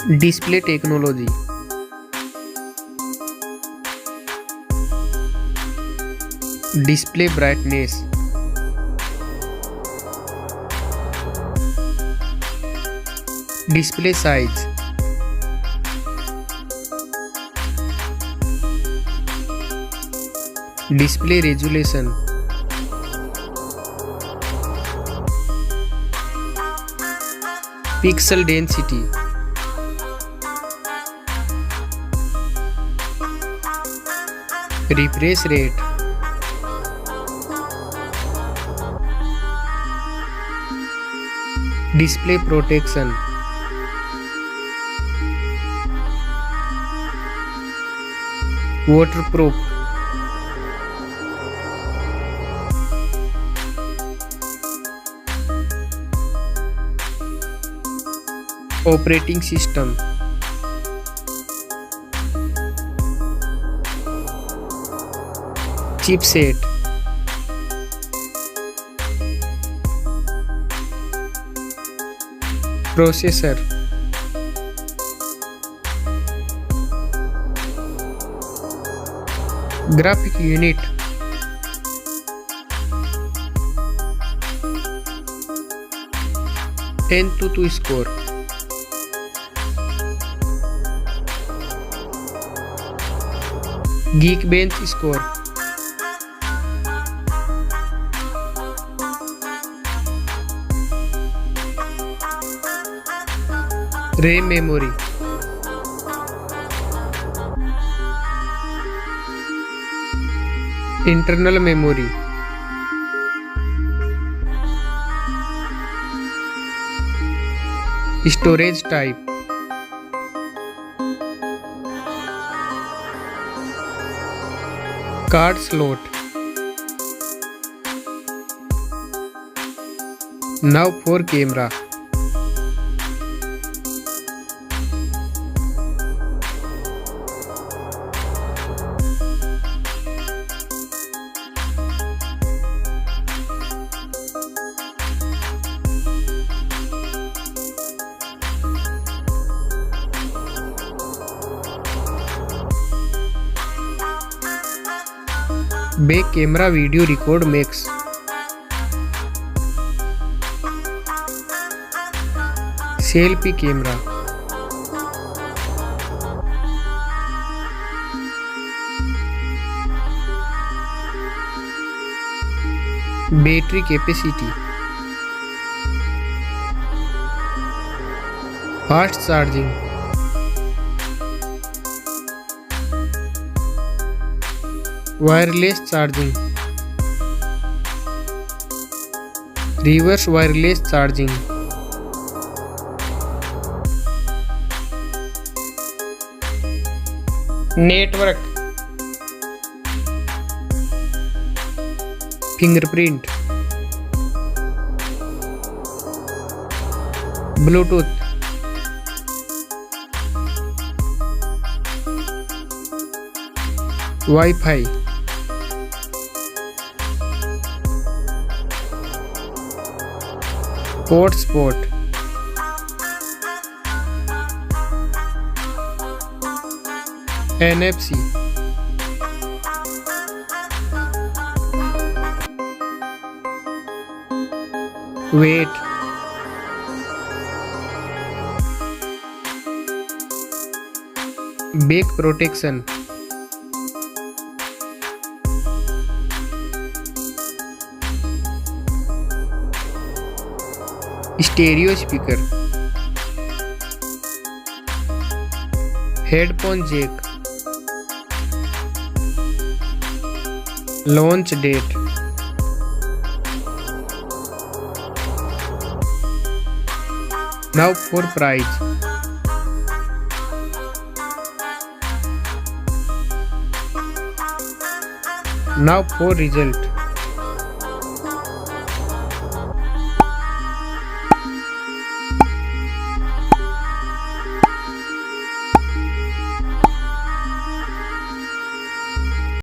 Display technology. Display brightness. Display size. Display resolution. Pixel density. Refresh rate. Display protection. Waterproof. Operating system. Chipset. Processor. Graphic unit. AnTuTu score. Geekbench score. RAM memory. Internal memory. Storage type. Card slot. Now for camera. Back camera video record max. Selfie camera. Battery capacity. Fast charging. Wireless charging. Reverse wireless charging. Network. Fingerprint. Bluetooth. Wi-Fi. Hotspot. NFC. Weight. Back protection. Stereo speaker. Headphone jack. Launch date. Now for price. Now for result.